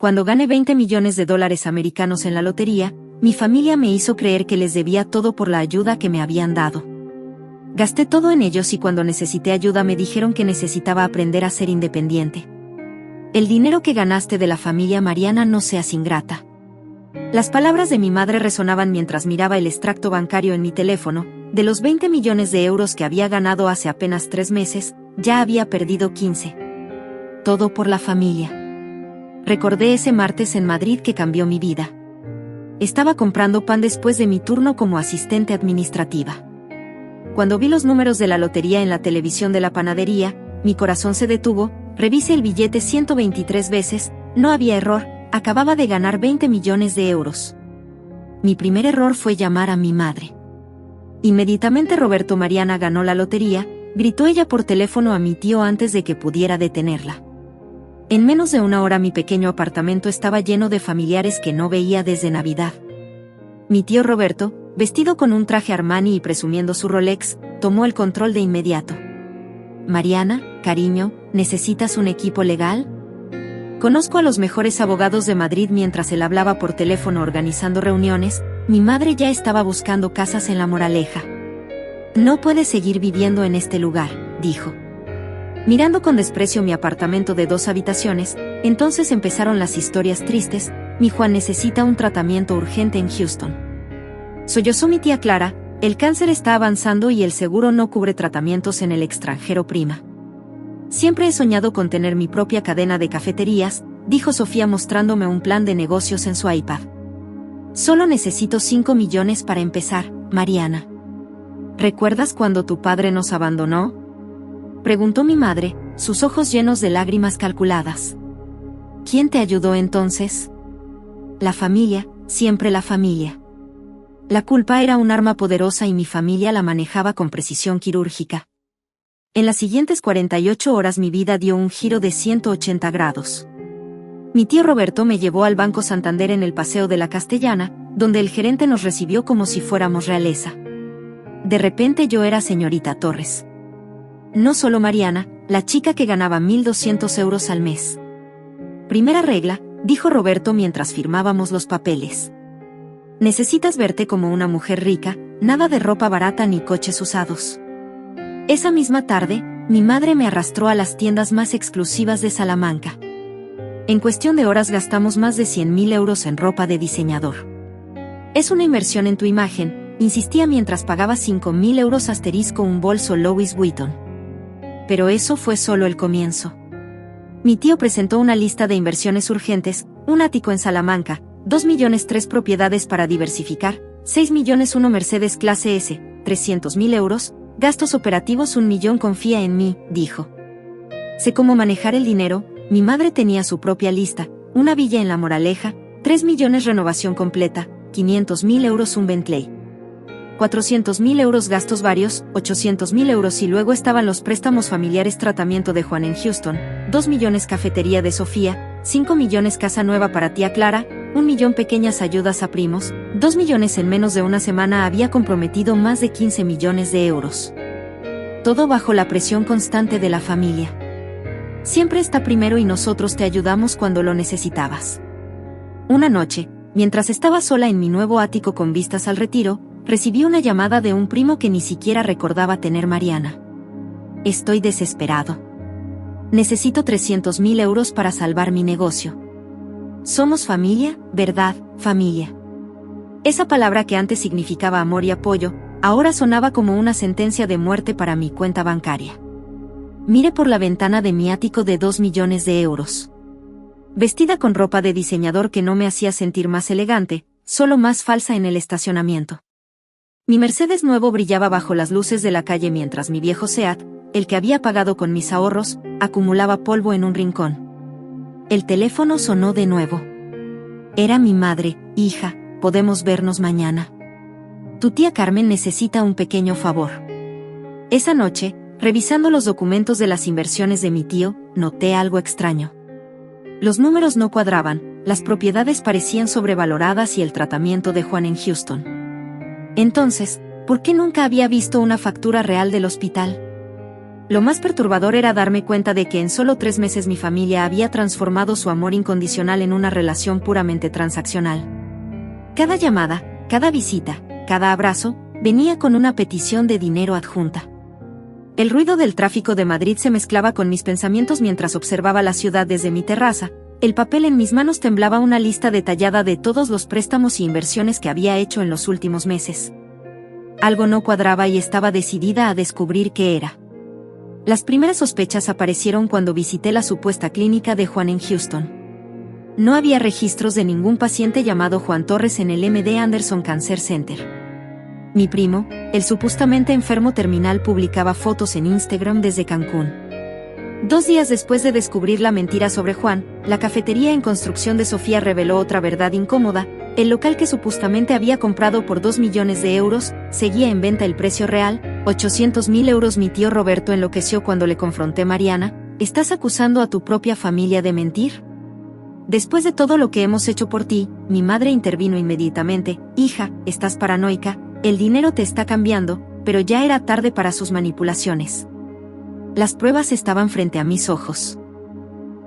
Cuando gané 20 millones de dólares americanos en la lotería, mi familia me hizo creer que les debía todo por la ayuda que me habían dado. Gasté todo en ellos y cuando necesité ayuda me dijeron que necesitaba aprender a ser independiente. El dinero que ganaste de la familia Mariana, no seas ingrata. Las palabras de mi madre resonaban mientras miraba el extracto bancario en mi teléfono. De los 20 millones de euros que había ganado hace apenas 3 meses, ya había perdido 15. Todo por la familia. Recordé ese martes en Madrid que cambió mi vida. Estaba comprando pan después de mi turno como asistente administrativa. Cuando vi los números de la lotería en la televisión de la panadería, mi corazón se detuvo. Revisé el billete 123 veces, no había error, acababa de ganar 20 millones de euros. Mi primer error fue llamar a mi madre. Inmediatamente Roberto, Mariana ganó la lotería, gritó ella por teléfono a mi tío antes de que pudiera detenerla. En menos de una hora mi pequeño apartamento estaba lleno de familiares que no veía desde Navidad. Mi tío Roberto, vestido con un traje Armani y presumiendo su Rolex, tomó el control de inmediato. Mariana, cariño, ¿necesitas un equipo legal? Conozco a los mejores abogados de Madrid. Mientras él hablaba por teléfono organizando reuniones, mi madre ya estaba buscando casas en La Moraleja. No puedes seguir viviendo en este lugar, dijo. Mirando con desprecio mi apartamento de 2 habitaciones, entonces empezaron las historias tristes. Mi Juan necesita un tratamiento urgente en Houston. Sollozó mi tía Clara, el cáncer está avanzando y el seguro no cubre tratamientos en el extranjero, prima. Siempre he soñado con tener mi propia cadena de cafeterías, dijo Sofía mostrándome un plan de negocios en su iPad. Solo necesito 5 millones para empezar, Mariana. ¿Recuerdas cuando tu padre nos abandonó? Preguntó mi madre, sus ojos llenos de lágrimas calculadas. ¿Quién te ayudó entonces? La familia, siempre la familia. La culpa era un arma poderosa y mi familia la manejaba con precisión quirúrgica. En las siguientes 48 horas mi vida dio un giro de 180 grados. Mi tío Roberto me llevó al Banco Santander en el Paseo de la Castellana, donde el gerente nos recibió como si fuéramos realeza. De repente yo era señorita Torres. No solo Mariana, la chica que ganaba 1.200 euros al mes. Primera regla, dijo Roberto mientras firmábamos los papeles. Necesitas verte como una mujer rica, nada de ropa barata ni coches usados. Esa misma tarde, mi madre me arrastró a las tiendas más exclusivas de Salamanca. En cuestión de horas gastamos más de 100.000 euros en ropa de diseñador. Es una inversión en tu imagen, insistía mientras pagaba 5.000 euros ♯ un bolso Louis Vuitton. Pero eso fue solo el comienzo. Mi tío presentó una lista de inversiones urgentes, un ático en Salamanca, 2 millones 3 propiedades para diversificar, 6 millones 1 Mercedes clase S, 300.000 euros, gastos operativos 1 millón. Confía en mí, dijo. Sé cómo manejar el dinero. Mi madre tenía su propia lista, una villa en La Moraleja, 3 millones renovación completa, 500.000 euros un Bentley. 400.000 euros gastos varios, 800.000 euros y luego estaban los préstamos familiares tratamiento de Juan en Houston, 2 millones cafetería de Sofía, 5 millones casa nueva para tía Clara, 1 millón pequeñas ayudas a primos, 2 millones en menos de una semana había comprometido más de 15 millones de euros. Todo bajo la presión constante de la familia. Siempre está primero y nosotros te ayudamos cuando lo necesitabas. Una noche, mientras estaba sola en mi nuevo ático con vistas al retiro, recibí una llamada de un primo que ni siquiera recordaba tener Mariana. Estoy desesperado. Necesito 300.000 euros para salvar mi negocio. Somos familia, ¿verdad, familia? Esa palabra que antes significaba amor y apoyo, ahora sonaba como una sentencia de muerte para mi cuenta bancaria. Miré por la ventana de mi ático de 2 millones de euros. Vestida con ropa de diseñador que no me hacía sentir más elegante, solo más falsa en el estacionamiento. Mi Mercedes nuevo brillaba bajo las luces de la calle mientras mi viejo Seat, el que había pagado con mis ahorros, acumulaba polvo en un rincón. El teléfono sonó de nuevo. Era mi madre. Hija, ¿podemos vernos mañana? Tu tía Carmen necesita un pequeño favor. Esa noche, revisando los documentos de las inversiones de mi tío, noté algo extraño. Los números no cuadraban, las propiedades parecían sobrevaloradas y el tratamiento de Juan en Houston. Entonces, ¿por qué nunca había visto una factura real del hospital? Lo más perturbador era darme cuenta de que en solo 3 meses mi familia había transformado su amor incondicional en una relación puramente transaccional. Cada llamada, cada visita, cada abrazo, venía con una petición de dinero adjunta. El ruido del tráfico de Madrid se mezclaba con mis pensamientos mientras observaba la ciudad desde mi terraza. El papel en mis manos temblaba una lista detallada de todos los préstamos y inversiones que había hecho en los últimos meses. Algo no cuadraba y estaba decidida a descubrir qué era. Las primeras sospechas aparecieron cuando visité la supuesta clínica de Juan en Houston. No había registros de ningún paciente llamado Juan Torres en el MD Anderson Cancer Center. Mi primo, el supuestamente enfermo terminal, publicaba fotos en Instagram desde Cancún. 2 días después de descubrir la mentira sobre Juan, la cafetería en construcción de Sofía reveló otra verdad incómoda. El local que supuestamente había comprado por 2 millones de euros, seguía en venta el precio real, 800.000 euros. Mi tío Roberto enloqueció cuando le confronté. Mariana, ¿estás acusando a tu propia familia de mentir? Después de todo lo que hemos hecho por ti, mi madre intervino inmediatamente. Hija, estás paranoica, el dinero te está cambiando, pero ya era tarde para sus manipulaciones. Las pruebas estaban frente a mis ojos.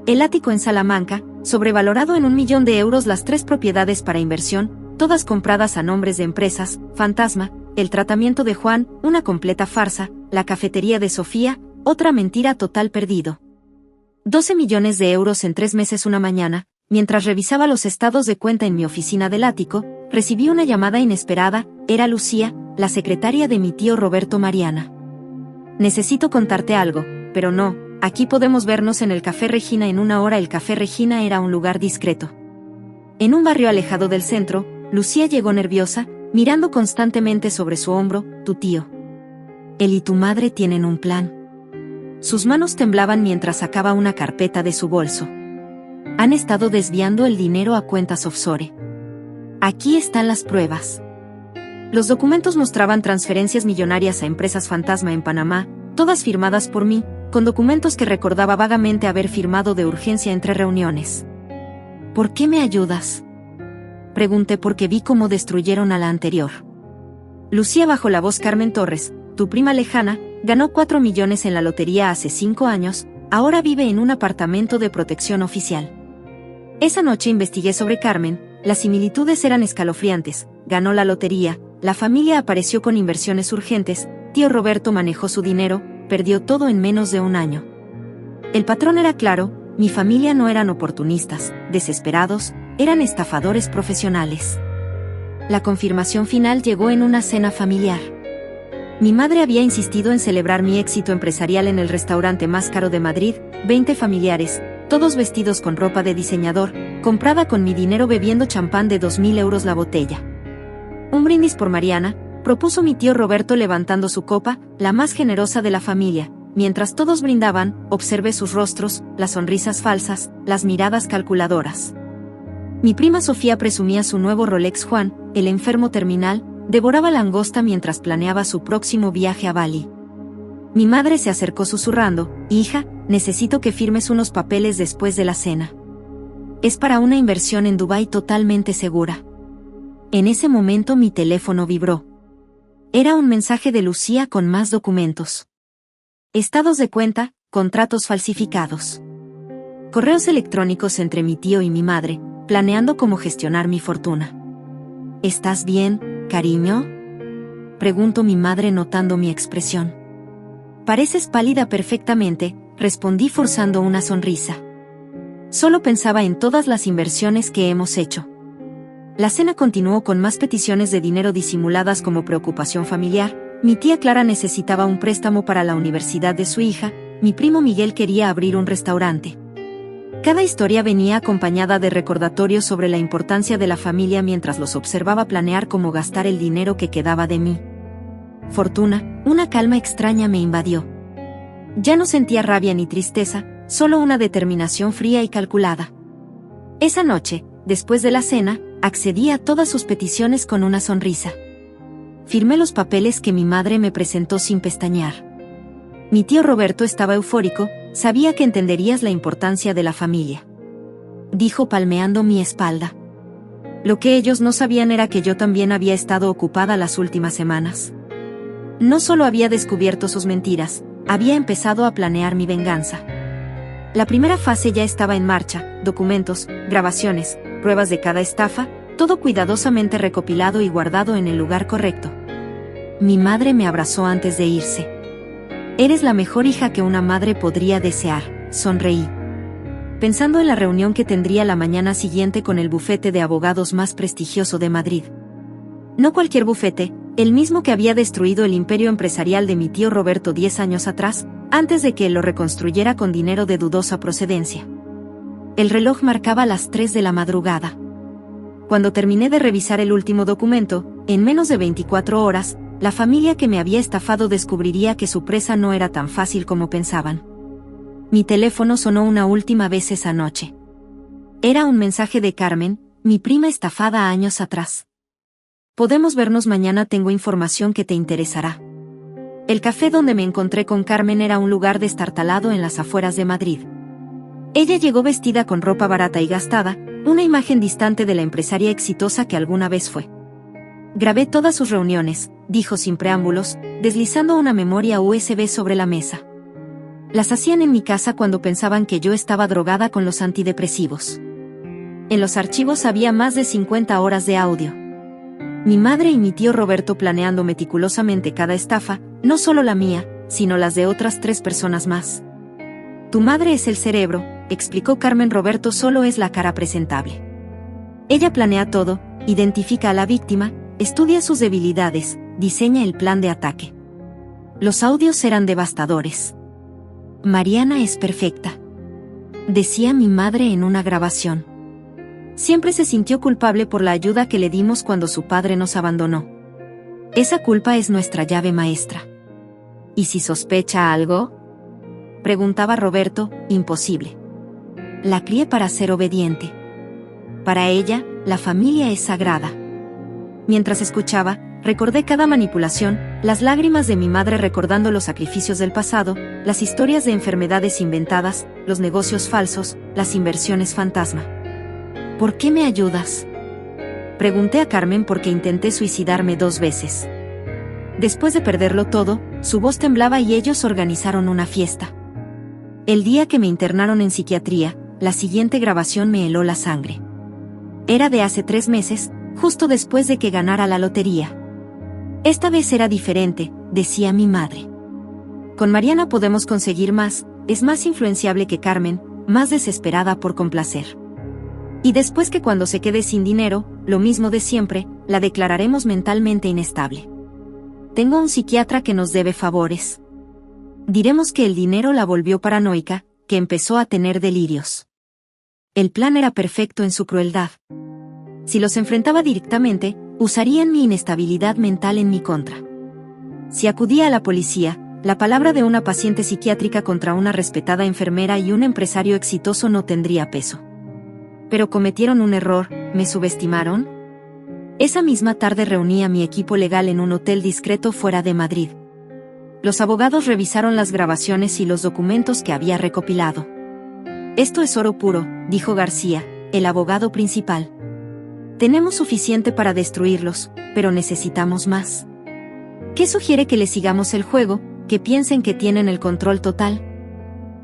El ático en Salamanca, sobrevalorado en 1 millón de euros, las 3 propiedades para inversión, todas compradas a nombres de empresas, fantasma, el tratamiento de Juan, una completa farsa, la cafetería de Sofía, otra mentira total. Perdido. 12 millones de euros en 3 meses. Una mañana, mientras revisaba los estados de cuenta en mi oficina del ático, recibí una llamada inesperada. Era Lucía, la secretaria de mi tío Roberto. Mariana, necesito contarte algo, pero no, aquí podemos vernos en el Café Regina en 1 hora. El Café Regina era un lugar discreto. En un barrio alejado del centro, Lucía llegó nerviosa, mirando constantemente sobre su hombro. Tu tío, él y tu madre tienen un plan. Sus manos temblaban mientras sacaba una carpeta de su bolso. Han estado desviando el dinero a cuentas offshore. Aquí están las pruebas. Los documentos mostraban transferencias millonarias a empresas fantasma en Panamá, todas firmadas por mí, con documentos que recordaba vagamente haber firmado de urgencia entre reuniones. ¿Por qué me ayudas?, pregunté porque vi cómo destruyeron a la anterior. Lucía bajó la voz. Carmen Torres, tu prima lejana, ganó 4 millones en la lotería hace 5 años, ahora vive en un apartamento de protección oficial. Esa noche investigué sobre Carmen, las similitudes eran escalofriantes. Ganó la lotería, la familia apareció con inversiones urgentes, tío Roberto manejó su dinero, perdió todo en menos de 1 año. El patrón era claro, mi familia no eran oportunistas, desesperados, eran estafadores profesionales. La confirmación final llegó en una cena familiar. Mi madre había insistido en celebrar mi éxito empresarial en el restaurante más caro de Madrid, 20 familiares, todos vestidos con ropa de diseñador, comprada con mi dinero, bebiendo champán de 2.000 euros la botella. Un brindis por Mariana, propuso mi tío Roberto levantando su copa, la más generosa de la familia. Mientras todos brindaban, observé sus rostros, las sonrisas falsas, las miradas calculadoras. Mi prima Sofía presumía su nuevo Rolex. Juan, el enfermo terminal, devoraba langosta mientras planeaba su próximo viaje a Bali. Mi madre se acercó susurrando, hija, necesito que firmes unos papeles después de la cena. Es para una inversión en Dubái totalmente segura. En ese momento mi teléfono vibró. Era un mensaje de Lucía con más documentos. Estados de cuenta, contratos falsificados. Correos electrónicos entre mi tío y mi madre, planeando cómo gestionar mi fortuna. ¿Estás bien, cariño?, preguntó mi madre notando mi expresión. Pareces pálida. Perfectamente, respondí forzando una sonrisa. Solo pensaba en todas las inversiones que hemos hecho. La cena continuó con más peticiones de dinero disimuladas como preocupación familiar. Mi tía Clara necesitaba un préstamo para la universidad de su hija, mi primo Miguel quería abrir un restaurante. Cada historia venía acompañada de recordatorios sobre la importancia de la familia mientras los observaba planear cómo gastar el dinero que quedaba de mí fortuna. Una calma extraña me invadió. Ya no sentía rabia ni tristeza, solo una determinación fría y calculada. Esa noche, después de la cena, accedí a todas sus peticiones con una sonrisa. Firmé los papeles que mi madre me presentó sin pestañear. Mi tío Roberto estaba eufórico, sabía que entenderías la importancia de la familia, dijo palmeando mi espalda. Lo que ellos no sabían era que yo también había estado ocupada las últimas semanas. No solo había descubierto sus mentiras, había empezado a planear mi venganza. La primera fase ya estaba en marcha: documentos, grabaciones, pruebas de cada estafa, todo cuidadosamente recopilado y guardado en el lugar correcto. Mi madre me abrazó antes de irse. «Eres la mejor hija que una madre podría desear», sonreí, pensando en la reunión que tendría la mañana siguiente con el bufete de abogados más prestigioso de Madrid. No cualquier bufete, el mismo que había destruido el imperio empresarial de mi tío Roberto 10 años atrás, antes de que él lo reconstruyera con dinero de dudosa procedencia. El reloj marcaba las 3 de la madrugada. Cuando terminé de revisar el último documento, en menos de 24 horas, la familia que me había estafado descubriría que su presa no era tan fácil como pensaban. Mi teléfono sonó una última vez esa noche. Era un mensaje de Carmen, mi prima estafada años atrás. «Podemos vernos mañana, tengo información que te interesará». El café donde me encontré con Carmen era un lugar destartalado en las afueras de Madrid. Ella llegó vestida con ropa barata y gastada, una imagen distante de la empresaria exitosa que alguna vez fue. «Grabé todas sus reuniones», dijo sin preámbulos, deslizando una memoria USB sobre la mesa. «Las hacían en mi casa cuando pensaban que yo estaba drogada con los antidepresivos». En los archivos había más de 50 horas de audio. Mi madre y mi tío Roberto planeando meticulosamente cada estafa, no solo la mía, sino las de otras 3 personas más. «Tu madre es el cerebro», explicó Carmen. «Roberto solo es la cara presentable. Ella planea todo, identifica a la víctima, estudia sus debilidades, diseña el plan de ataque». Los audios eran devastadores. «Mariana es perfecta», decía mi madre en una grabación. «Siempre se sintió culpable por la ayuda que le dimos cuando su padre nos abandonó. Esa culpa es nuestra llave maestra». «¿Y si sospecha algo?», preguntaba Roberto. «Imposible. La crié para ser obediente. Para ella, la familia es sagrada». Mientras escuchaba, recordé cada manipulación, las lágrimas de mi madre recordando los sacrificios del pasado, las historias de enfermedades inventadas, los negocios falsos, las inversiones fantasma. «¿Por qué me ayudas?», pregunté a Carmen porque intenté suicidarme 2 veces. Después de perderlo todo, su voz temblaba y ellos organizaron una fiesta. El día que me internaron en psiquiatría, la siguiente grabación me heló la sangre. Era de hace 3 meses, justo después de que ganara la lotería. «Esta vez era diferente», decía mi madre. «Con Mariana podemos conseguir más, es más influenciable que Carmen, más desesperada por complacer. Y después que cuando se quede sin dinero, lo mismo de siempre, la declararemos mentalmente inestable. Tengo un psiquiatra que nos debe favores. Diremos que el dinero la volvió paranoica, que empezó a tener delirios». El plan era perfecto en su crueldad. Si los enfrentaba directamente, usarían mi inestabilidad mental en mi contra. Si acudía a la policía, la palabra de una paciente psiquiátrica contra una respetada enfermera y un empresario exitoso no tendría peso. Pero cometieron un error, me subestimaron. Esa misma tarde reuní a mi equipo legal en un hotel discreto fuera de Madrid. Los abogados revisaron las grabaciones y los documentos que había recopilado. «Esto es oro puro», dijo García, el abogado principal. «Tenemos suficiente para destruirlos, pero necesitamos más. ¿Qué sugiere que les sigamos el juego, que piensen que tienen el control total?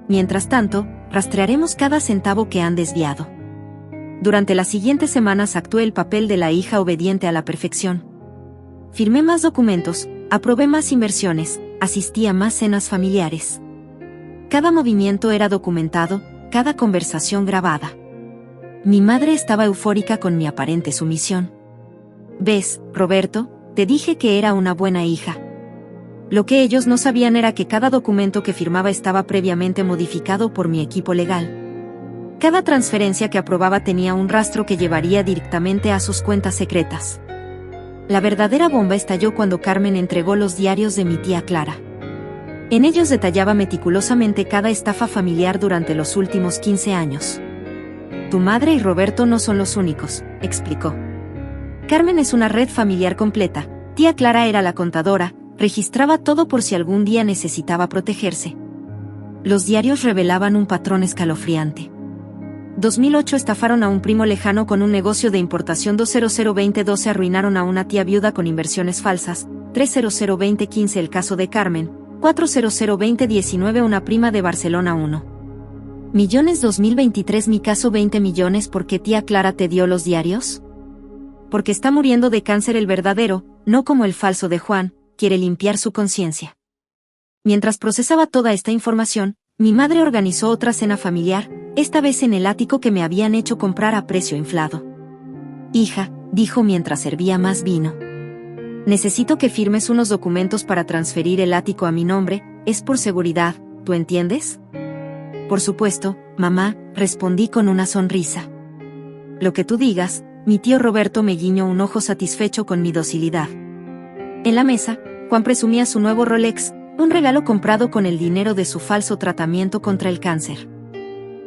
Mientras tanto, rastrearemos cada centavo que han desviado». Durante las siguientes semanas actué el papel de la hija obediente a la perfección. Firmé más documentos, aprobé más inversiones, asistí a más cenas familiares. Cada movimiento era documentado, cada conversación grabada. Mi madre estaba eufórica con mi aparente sumisión. «¿Ves, Roberto? Te dije que era una buena hija». Lo que ellos no sabían era que cada documento que firmaba estaba previamente modificado por mi equipo legal. Cada transferencia que aprobaba tenía un rastro que llevaría directamente a sus cuentas secretas. La verdadera bomba estalló cuando Carmen entregó los diarios de mi tía Clara. En ellos detallaba meticulosamente cada estafa familiar durante los últimos 15 años. «Tu madre y Roberto no son los únicos», explicó. «Carmen es una red familiar completa, tía Clara era la contadora, registraba todo por si algún día necesitaba protegerse». Los diarios revelaban un patrón escalofriante. 2008 estafaron a un primo lejano con un negocio de importación. 2002012 arruinaron a una tía viuda con inversiones falsas. 3002015 el caso de Carmen. 4002019 Una prima de Barcelona 1 millones 2023 Mi caso 20 millones ¿Por qué tía Clara te dio los diarios? Porque está muriendo de cáncer el verdadero, no como el falso de Juan, quiere limpiar su conciencia. Mientras procesaba toda esta información, mi madre organizó otra cena familiar, esta vez en el ático que me habían hecho comprar a precio inflado. Hija, dijo mientras servía más vino. Necesito que firmes unos documentos para transferir el ático a mi nombre, es por seguridad, ¿tú entiendes? Por supuesto, mamá, respondí con una sonrisa. Lo que tú digas, mi tío Roberto me guiñó un ojo satisfecho con mi docilidad. En la mesa, Juan presumía su nuevo Rolex, un regalo comprado con el dinero de su falso tratamiento contra el cáncer.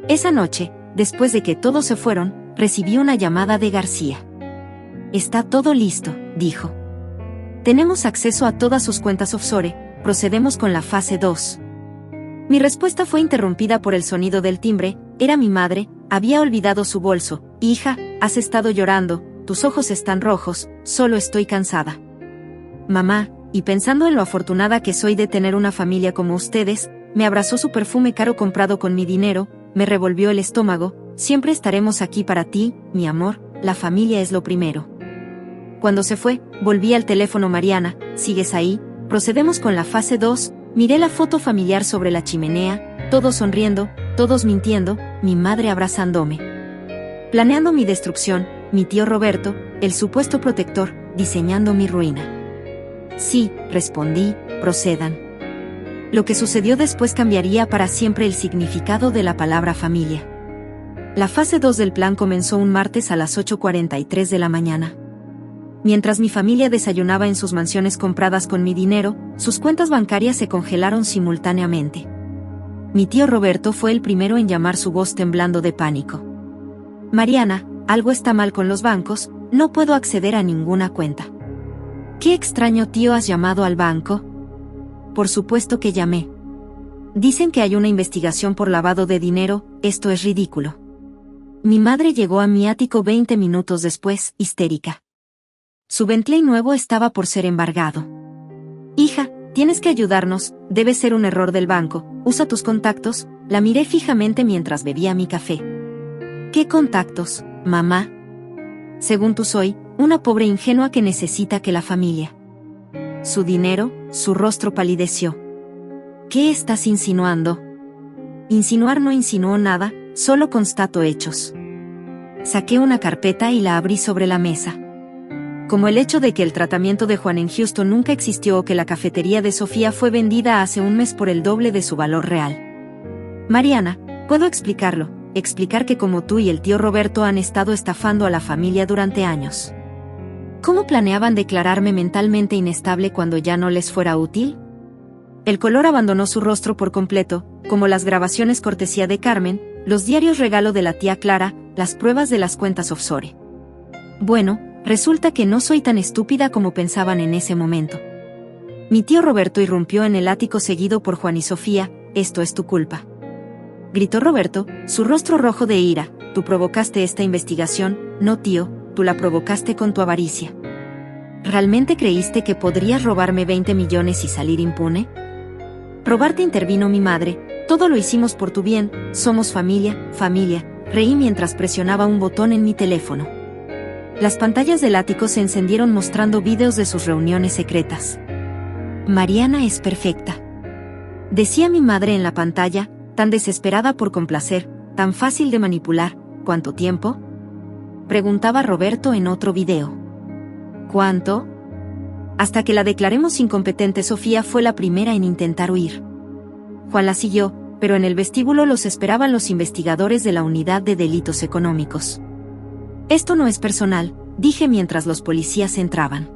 Esa noche, después de que todos se fueron, recibí una llamada de García. Está todo listo, dijo. Tenemos acceso a todas sus cuentas offshore, procedemos con la fase 2. Mi respuesta fue interrumpida por el sonido del timbre, era mi madre, había olvidado su bolso. Hija, has estado llorando, tus ojos están rojos, solo estoy cansada. Mamá, y pensando en lo afortunada que soy de tener una familia como ustedes, me abrazó su perfume caro comprado con mi dinero, me revolvió el estómago, siempre estaremos aquí para ti, mi amor, la familia es lo primero. Cuando se fue, volví al teléfono. Mariana, ¿sigues ahí? Procedemos con la fase 2, miré la foto familiar sobre la chimenea, todos sonriendo, todos mintiendo, mi madre abrazándome. Planeando mi destrucción, mi tío Roberto, el supuesto protector, diseñando mi ruina. Sí, respondí, procedan. Lo que sucedió después cambiaría para siempre el significado de la palabra familia. La fase 2 del plan comenzó un martes a las 8:43 de la mañana. Mientras mi familia desayunaba en sus mansiones compradas con mi dinero, sus cuentas bancarias se congelaron simultáneamente. Mi tío Roberto fue el primero en llamar, su voz temblando de pánico. Mariana, algo está mal con los bancos, no puedo acceder a ninguna cuenta. Qué extraño, tío, ¿has llamado al banco? Por supuesto que llamé. Dicen que hay una investigación por lavado de dinero, esto es ridículo. Mi madre llegó a mi ático 20 minutos después, histérica. Su Bentley nuevo estaba por ser embargado. Hija, tienes que ayudarnos, debe ser un error del banco, usa tus contactos. La miré fijamente mientras bebía mi café. ¿Qué contactos, mamá? Según tú soy, una pobre ingenua que necesita que la familia. Su dinero, su rostro palideció. ¿Qué estás insinuando? Insinuar no insinuó nada, solo constato hechos. Saqué una carpeta y la abrí sobre la mesa. Como el hecho de que el tratamiento de Juan en Houston nunca existió o que la cafetería de Sofía fue vendida hace un mes por el doble de su valor real. Mariana, puedo explicarlo, explicar que como tú y el tío Roberto han estado estafando a la familia durante años. ¿Cómo planeaban declararme mentalmente inestable cuando ya no les fuera útil? El color abandonó su rostro por completo, como las grabaciones cortesía de Carmen, los diarios regalo de la tía Clara, las pruebas de las cuentas offshore. Bueno, resulta que no soy tan estúpida como pensaban en ese momento. Mi tío Roberto irrumpió en el ático seguido por Juan y Sofía. Esto es tu culpa. Gritó Roberto, su rostro rojo de ira. Tú provocaste esta investigación, no tío, tú la provocaste con tu avaricia. ¿Realmente creíste que podrías robarme 20 millones y salir impune? Robarte, intervino mi madre, todo lo hicimos por tu bien, somos familia, familia, reí mientras presionaba un botón en mi teléfono. Las pantallas del ático se encendieron mostrando vídeos de sus reuniones secretas. Mariana es perfecta. Decía mi madre en la pantalla, tan desesperada por complacer, tan fácil de manipular. ¿Cuánto tiempo? Preguntaba Roberto en otro video. ¿Cuánto? Hasta que la declaremos incompetente. Sofía fue la primera en intentar huir. Juan la siguió, pero en el vestíbulo los esperaban los investigadores de la Unidad de Delitos Económicos. Esto no es personal, dije mientras los policías entraban.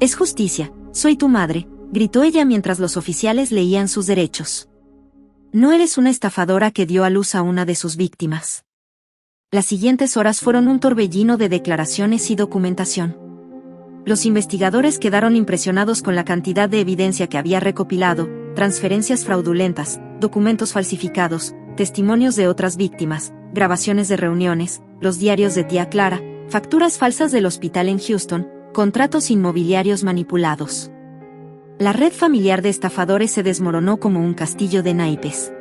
Es justicia, soy tu madre, gritó ella mientras los oficiales leían sus derechos. No eres una estafadora que dio a luz a una de sus víctimas. Las siguientes horas fueron un torbellino de declaraciones y documentación. Los investigadores quedaron impresionados con la cantidad de evidencia que había recopilado, transferencias fraudulentas, documentos falsificados, testimonios de otras víctimas, grabaciones de reuniones, los diarios de tía Clara, facturas falsas del hospital en Houston, contratos inmobiliarios manipulados. La red familiar de estafadores se desmoronó como un castillo de naipes.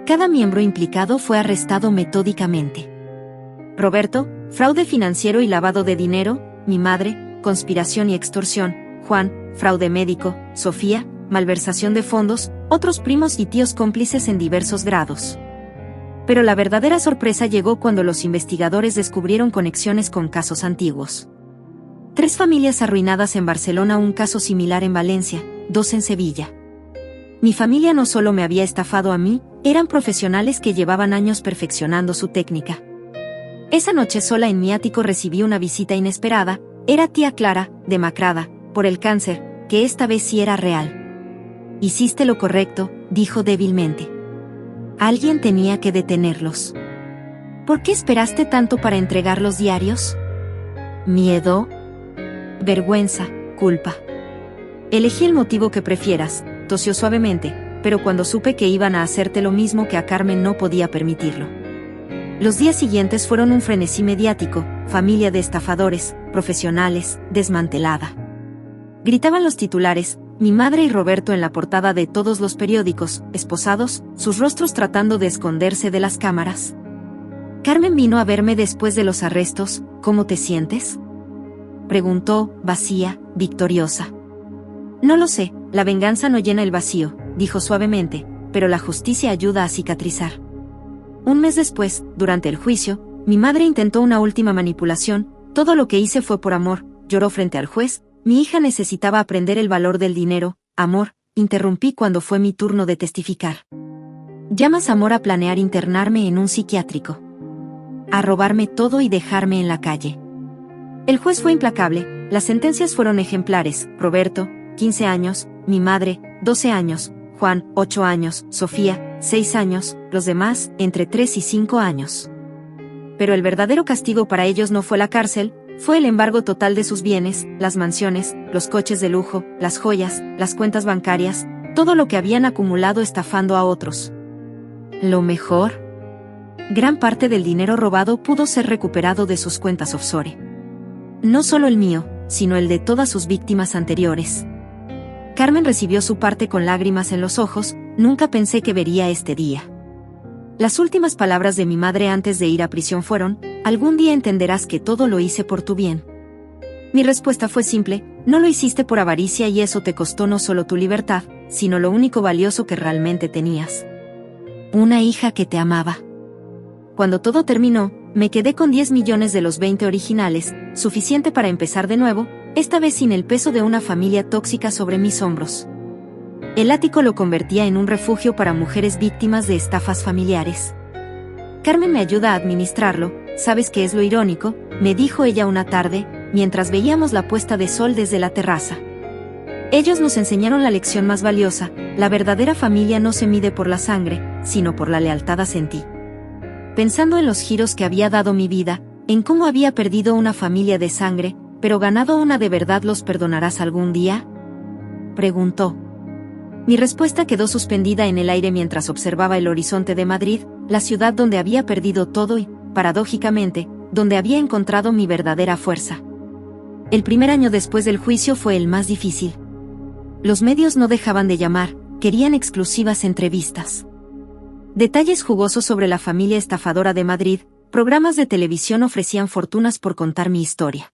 Cada miembro implicado fue arrestado metódicamente. Roberto, fraude financiero y lavado de dinero; mi madre, conspiración y extorsión; Juan, fraude médico; Sofía, malversación de fondos; otros primos y tíos cómplices en diversos grados. Pero la verdadera sorpresa llegó cuando los investigadores descubrieron conexiones con casos antiguos. 3 familias arruinadas en Barcelona, un caso similar en Valencia, 2 en Sevilla. Mi familia no solo me había estafado a mí, eran profesionales que llevaban años perfeccionando su técnica. Esa noche sola en mi ático recibí una visita inesperada. Era tía Clara, demacrada por el cáncer, que esta vez sí era real. Hiciste lo correcto, dijo débilmente. Alguien tenía que detenerlos. ¿Por qué esperaste tanto para entregar los diarios? ¿Miedo? Vergüenza, culpa. Elegí el motivo que prefieras, tosió suavemente, pero cuando supe que iban a hacerte lo mismo que a Carmen no podía permitirlo. Los días siguientes fueron un frenesí mediático: familia de estafadores, profesionales, desmantelada. Gritaban los titulares, mi madre y Roberto en la portada de todos los periódicos, esposados, sus rostros tratando de esconderse de las cámaras. Carmen vino a verme después de los arrestos. ¿Cómo te sientes?, preguntó, vacía, victoriosa. No lo sé, la venganza no llena el vacío, dijo suavemente, pero la justicia ayuda a cicatrizar. Un mes después, durante el juicio, mi madre intentó una última manipulación. Todo lo que hice fue por amor, lloró frente al juez. Mi hija necesitaba aprender el valor del dinero. Amor, interrumpí cuando fue mi turno de testificar. ¿Llamas amor a planear internarme en un psiquiátrico? A robarme todo y dejarme en la calle. El juez fue implacable. Las sentencias fueron ejemplares: Roberto, 15 años, mi madre, 12 años, Juan, 8 años, Sofía, 6 años, los demás, entre 3 y 5 años. Pero el verdadero castigo para ellos no fue la cárcel, fue el embargo total de sus bienes, las mansiones, los coches de lujo, las joyas, las cuentas bancarias, todo lo que habían acumulado estafando a otros. ¿Lo mejor? Gran parte del dinero robado pudo ser recuperado de sus cuentas offshore. No solo el mío, sino el de todas sus víctimas anteriores. Carmen recibió su parte con lágrimas en los ojos. Nunca pensé que vería este día. Las últimas palabras de mi madre antes de ir a prisión fueron: algún día entenderás que todo lo hice por tu bien. Mi respuesta fue simple: no lo hiciste por avaricia y eso te costó no solo tu libertad, sino lo único valioso que realmente tenías. Una hija que te amaba. Cuando todo terminó, me quedé con 10 millones de los 20 originales, suficiente para empezar de nuevo, esta vez sin el peso de una familia tóxica sobre mis hombros. El ático lo convertía en un refugio para mujeres víctimas de estafas familiares. Carmen me ayuda a administrarlo. ¿Sabes qué es lo irónico?, me dijo ella una tarde, mientras veíamos la puesta de sol desde la terraza. Ellos nos enseñaron la lección más valiosa: la verdadera familia no se mide por la sangre, sino por la lealtad. Asentí. Pensando en los giros que había dado mi vida, en cómo había perdido una familia de sangre, pero ganado una de verdad. ¿Los perdonarás algún día?, preguntó. Mi respuesta quedó suspendida en el aire mientras observaba el horizonte de Madrid, la ciudad donde había perdido todo y, paradójicamente, donde había encontrado mi verdadera fuerza. El primer año después del juicio fue el más difícil. Los medios no dejaban de llamar, querían exclusivas entrevistas. Detalles jugosos sobre la familia estafadora de Madrid. Programas de televisión ofrecían fortunas por contar mi historia.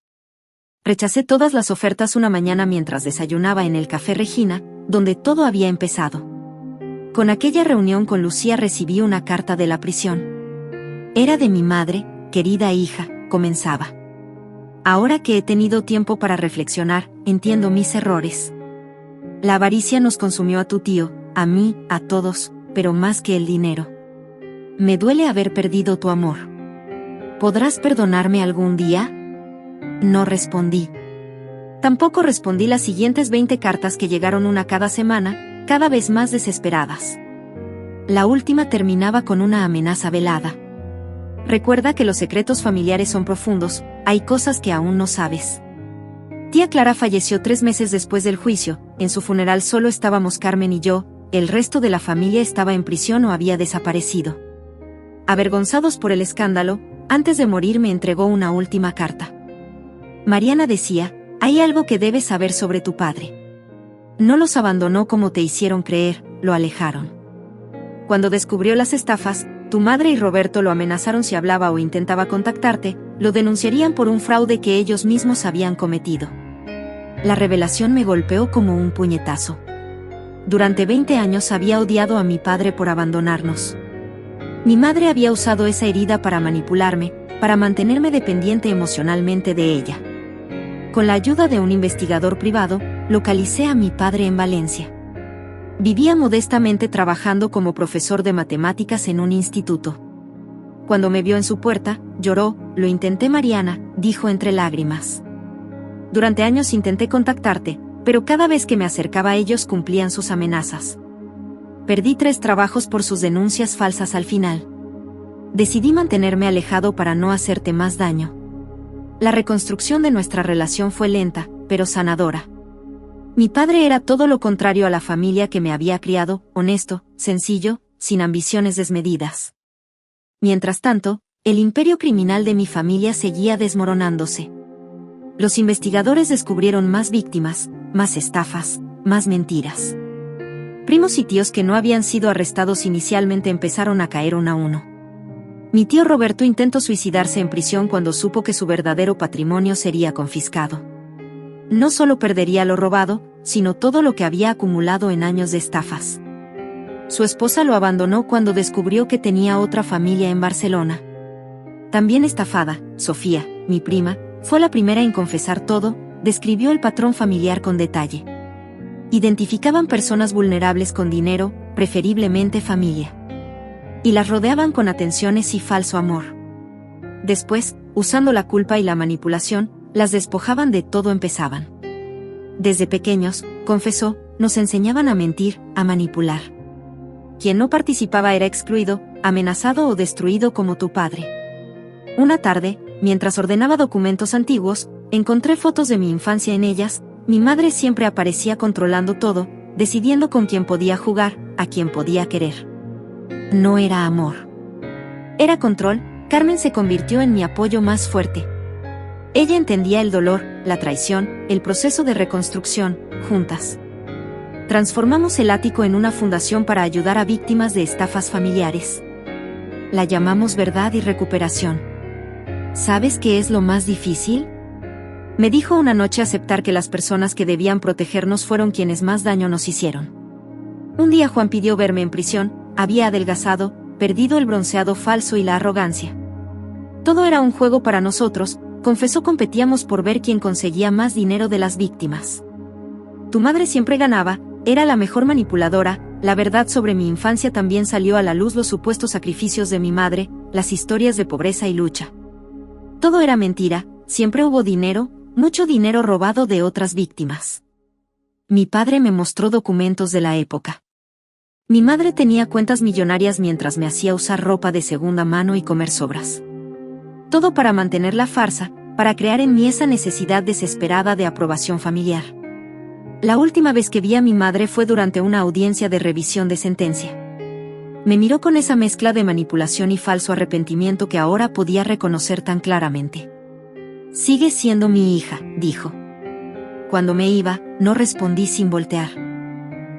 Rechacé todas las ofertas una mañana mientras desayunaba en el Café Regina, donde todo había empezado. Con aquella reunión con Lucía recibí una carta de la prisión. Era de mi madre: querida hija, comenzaba. Ahora que he tenido tiempo para reflexionar, entiendo mis errores. La avaricia nos consumió a tu tío, a mí, a todos, pero más que el dinero. Me duele haber perdido tu amor. ¿Podrás perdonarme algún día? No respondí. Tampoco respondí las siguientes 20 cartas que llegaron una cada semana, cada vez más desesperadas. La última terminaba con una amenaza velada. Recuerda que los secretos familiares son profundos, hay cosas que aún no sabes. Tía Clara falleció 3 meses después del juicio. En su funeral solo estábamos Carmen y yo, el resto de la familia estaba en prisión o había desaparecido. Avergonzados por el escándalo, antes de morir me entregó una última carta. Mariana decía: hay algo que debes saber sobre tu padre. No los abandonó como te hicieron creer, lo alejaron. Cuando descubrió las estafas, tu madre y Roberto lo amenazaron si hablaba o intentaba contactarte, lo denunciarían por un fraude que ellos mismos habían cometido. La revelación me golpeó como un puñetazo. Durante 20 años había odiado a mi padre por abandonarnos. Mi madre había usado esa herida para manipularme, para mantenerme dependiente emocionalmente de ella. Con la ayuda de un investigador privado, localicé a mi padre en Valencia. Vivía modestamente trabajando como profesor de matemáticas en un instituto. Cuando me vio en su puerta, lloró. Lo intenté, Mariana, dijo entre lágrimas. Durante años intenté contactarte, pero cada vez que me acercaba a ellos cumplían sus amenazas. Perdí 3 trabajos por sus denuncias falsas al final. Decidí mantenerme alejado para no hacerte más daño. La reconstrucción de nuestra relación fue lenta, pero sanadora. Mi padre era todo lo contrario a la familia que me había criado, honesto, sencillo, sin ambiciones desmedidas. Mientras tanto, el imperio criminal de mi familia seguía desmoronándose. Los investigadores descubrieron más víctimas, más estafas, más mentiras. Primos y tíos que no habían sido arrestados inicialmente empezaron a caer uno a uno. Mi tío Roberto intentó suicidarse en prisión cuando supo que su verdadero patrimonio sería confiscado. No solo perdería lo robado, sino todo lo que había acumulado en años de estafas. Su esposa lo abandonó cuando descubrió que tenía otra familia en Barcelona. También estafada, Sofía, mi prima, fue la primera en confesar todo, describió el patrón familiar con detalle. Identificaban personas vulnerables con dinero, preferiblemente familia. Y las rodeaban con atenciones y falso amor. Después, usando la culpa y la manipulación, las despojaban de todo. Empezaban. Desde pequeños, confesó, nos enseñaban a mentir, a manipular. Quien no participaba era excluido, amenazado o destruido como tu padre. Una tarde, mientras ordenaba documentos antiguos, encontré fotos de mi infancia en ellas. Mi madre siempre aparecía controlando todo, decidiendo con quién podía jugar, a quién podía querer. No era amor. Era control. Carmen se convirtió en mi apoyo más fuerte. Ella entendía el dolor, la traición, el proceso de reconstrucción, juntas. Transformamos el ático en una fundación para ayudar a víctimas de estafas familiares. La llamamos Verdad y Recuperación. ¿Sabes qué es lo más difícil? Me dijo una noche aceptar que las personas que debían protegernos fueron quienes más daño nos hicieron. Un día Juan pidió verme en prisión, había adelgazado, perdido el bronceado falso y la arrogancia. Todo era un juego para nosotros, confesó, competíamos por ver quién conseguía más dinero de las víctimas. Tu madre siempre ganaba, era la mejor manipuladora. La verdad sobre mi infancia también salió a la luz, los supuestos sacrificios de mi madre, las historias de pobreza y lucha. Todo era mentira, siempre hubo dinero, mucho dinero robado de otras víctimas. Mi padre me mostró documentos de la época. Mi madre tenía cuentas millonarias mientras me hacía usar ropa de segunda mano y comer sobras. Todo para mantener la farsa, para crear en mí esa necesidad desesperada de aprobación familiar. La última vez que vi a mi madre fue durante una audiencia de revisión de sentencia. Me miró con esa mezcla de manipulación y falso arrepentimiento que ahora podía reconocer tan claramente. Sigues siendo mi hija, dijo. Cuando me iba, no respondí sin voltear.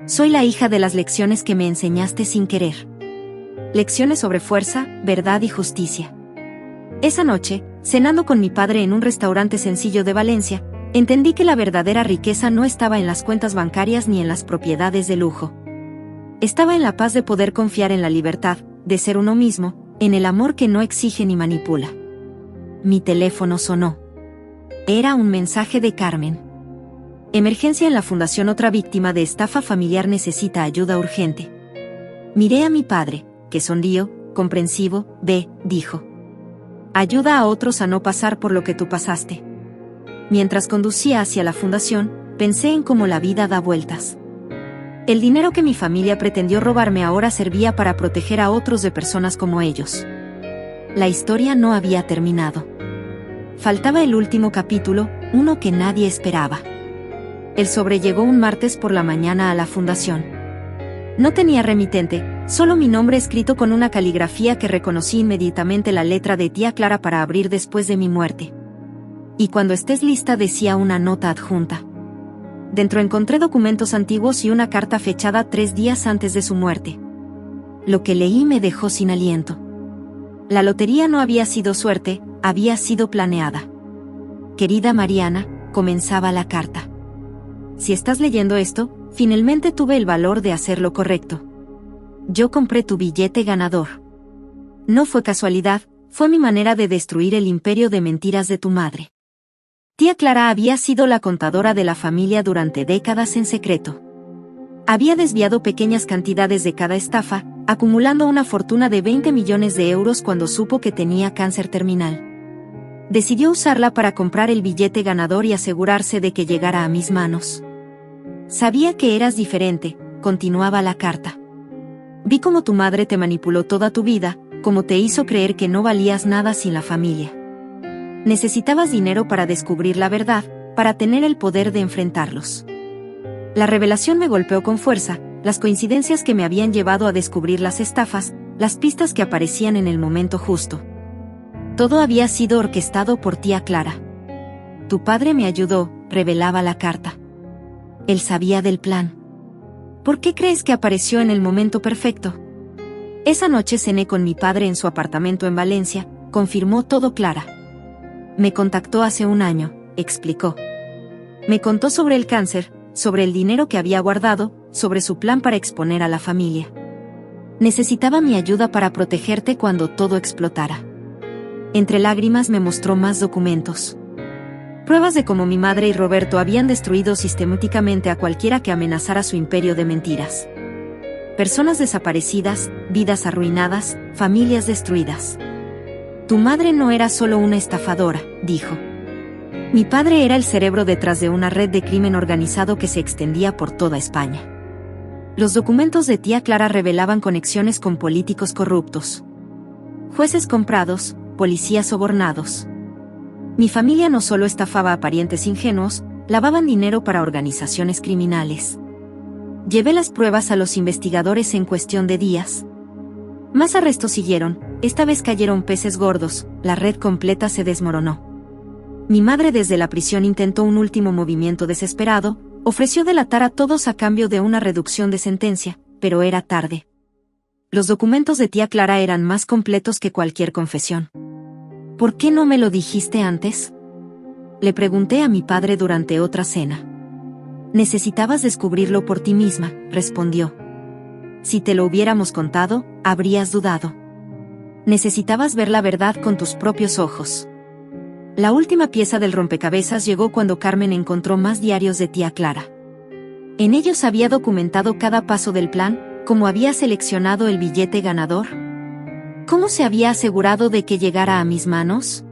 Soy la hija de las lecciones que me enseñaste sin querer. Lecciones sobre fuerza, verdad y justicia. Esa noche, cenando con mi padre en un restaurante sencillo de Valencia, entendí que la verdadera riqueza no estaba en las cuentas bancarias ni en las propiedades de lujo. Estaba en la paz de poder confiar en la libertad, de ser uno mismo, en el amor que no exige ni manipula. Mi teléfono sonó. Era un mensaje de Carmen. Emergencia en la fundación, otra víctima de estafa familiar necesita ayuda urgente. Miré a mi padre, que sonrió, comprensivo. Ve, dijo. Ayuda a otros a no pasar por lo que tú pasaste. Mientras conducía hacia la fundación, pensé en cómo la vida da vueltas. El dinero que mi familia pretendió robarme ahora servía para proteger a otros de personas como ellos. La historia no había terminado. Faltaba el último capítulo, uno que nadie esperaba. El sobre llegó un martes por la mañana a la fundación. No tenía remitente, solo mi nombre escrito con una caligrafía que reconocí inmediatamente, la letra de tía Clara para abrir después de mi muerte. Y cuando estés lista, decía una nota adjunta. Dentro encontré documentos antiguos y una carta fechada 3 días antes de su muerte. Lo que leí me dejó sin aliento. La lotería no había sido suerte, había sido planeada. Querida Mariana, comenzaba la carta. Si estás leyendo esto, finalmente tuve el valor de hacer lo correcto. Yo compré tu billete ganador. No fue casualidad, fue mi manera de destruir el imperio de mentiras de tu madre. Tía Clara había sido la contadora de la familia durante décadas en secreto. Había desviado pequeñas cantidades de cada estafa, acumulando una fortuna de 20 millones de euros cuando supo que tenía cáncer terminal. Decidió usarla para comprar el billete ganador y asegurarse de que llegara a mis manos. Sabía que eras diferente, continuaba la carta. Vi cómo tu madre te manipuló toda tu vida, cómo te hizo creer que no valías nada sin la familia. Necesitabas dinero para descubrir la verdad, para tener el poder de enfrentarlos. La revelación me golpeó con fuerza, las coincidencias que me habían llevado a descubrir las estafas, las pistas que aparecían en el momento justo. Todo había sido orquestado por tía Clara. Tu padre me ayudó, revelaba la carta. Él sabía del plan. ¿Por qué crees que apareció en el momento perfecto? Esa noche cené con mi padre en su apartamento en Valencia, confirmó todo Clara. Me contactó hace un año, explicó. Me contó sobre el cáncer, sobre el dinero que había guardado, sobre su plan para exponer a la familia. Necesitaba mi ayuda para protegerte cuando todo explotara. Entre lágrimas me mostró más documentos. Pruebas de cómo mi madre y Roberto habían destruido sistemáticamente a cualquiera que amenazara su imperio de mentiras. Personas desaparecidas, vidas arruinadas, familias destruidas. Tu madre no era solo una estafadora, dijo. Mi padre era el cerebro detrás de una red de crimen organizado que se extendía por toda España. Los documentos de tía Clara revelaban conexiones con políticos corruptos. Jueces comprados, policías sobornados. Mi familia no solo estafaba a parientes ingenuos, lavaban dinero para organizaciones criminales. Llevé las pruebas a los investigadores en cuestión de días. Más arrestos siguieron, esta vez cayeron peces gordos, la red completa se desmoronó. Mi madre desde la prisión intentó un último movimiento desesperado, ofreció delatar a todos a cambio de una reducción de sentencia, pero era tarde. Los documentos de tía Clara eran más completos que cualquier confesión. ¿Por qué no me lo dijiste antes? Le pregunté a mi padre durante otra cena. Necesitabas descubrirlo por ti misma, respondió. Si te lo hubiéramos contado, habrías dudado. Necesitabas ver la verdad con tus propios ojos. La última pieza del rompecabezas llegó cuando Carmen encontró más diarios de tía Clara. En ellos había documentado cada paso del plan, cómo había seleccionado el billete ganador. ¿Cómo se había asegurado de que llegara a mis manos?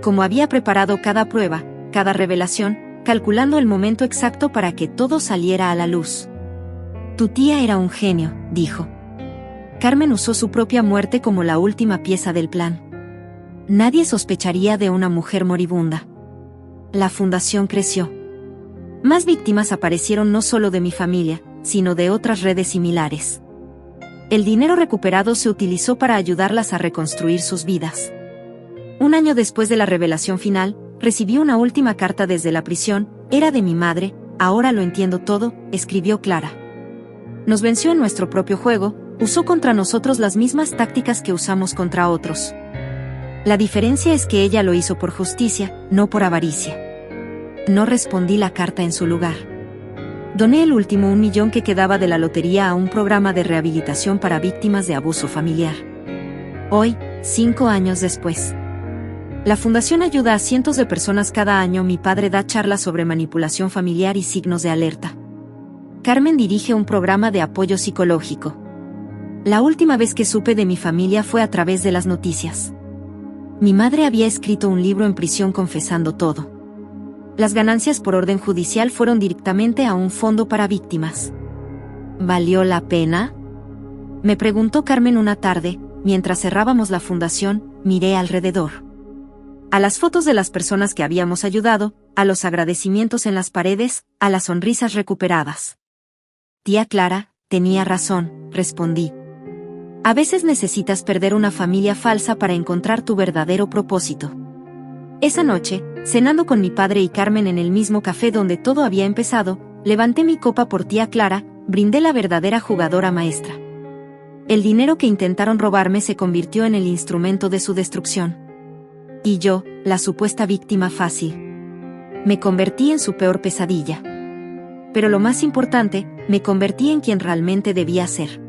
Cómo había preparado cada prueba, cada revelación, calculando el momento exacto para que todo saliera a la luz. Tu tía era un genio, dijo. Carmen usó su propia muerte como la última pieza del plan. Nadie sospecharía de una mujer moribunda. La fundación creció. Más víctimas aparecieron no solo de mi familia, sino de otras redes similares. El dinero recuperado se utilizó para ayudarlas a reconstruir sus vidas. Un año después de la revelación final, recibí una última carta desde la prisión, era de mi madre, ahora lo entiendo todo, escribió Clara. Nos venció en nuestro propio juego, usó contra nosotros las mismas tácticas que usamos contra otros. La diferencia es que ella lo hizo por justicia, no por avaricia. No respondí la carta en su lugar. Doné el último 1 millón que quedaba de la lotería a un programa de rehabilitación para víctimas de abuso familiar. Hoy, 5 años después, la fundación ayuda a cientos de personas cada año. Mi padre da charlas sobre manipulación familiar y signos de alerta. Carmen dirige un programa de apoyo psicológico. La última vez que supe de mi familia fue a través de las noticias. Mi madre había escrito un libro en prisión confesando todo. Las ganancias por orden judicial fueron directamente a un fondo para víctimas. ¿Valió la pena? Me preguntó Carmen una tarde, mientras cerrábamos la fundación, miré alrededor. A las fotos de las personas que habíamos ayudado, a los agradecimientos en las paredes, a las sonrisas recuperadas. Tía Clara, tenía razón, respondí. A veces necesitas perder una familia falsa para encontrar tu verdadero propósito. Esa noche, cenando con mi padre y Carmen en el mismo café donde todo había empezado, levanté mi copa por tía Clara, brindé la verdadera jugadora maestra. El dinero que intentaron robarme se convirtió en el instrumento de su destrucción. Y yo, la supuesta víctima fácil, me convertí en su peor pesadilla. Pero lo más importante, me convertí en quien realmente debía ser.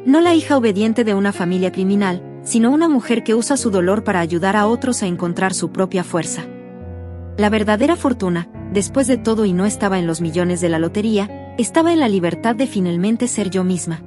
No la hija obediente de una familia criminal, sino una mujer que usa su dolor para ayudar a otros a encontrar su propia fuerza. La verdadera fortuna, después de todo, y no estaba en los millones de la lotería, estaba en la libertad de finalmente ser yo misma.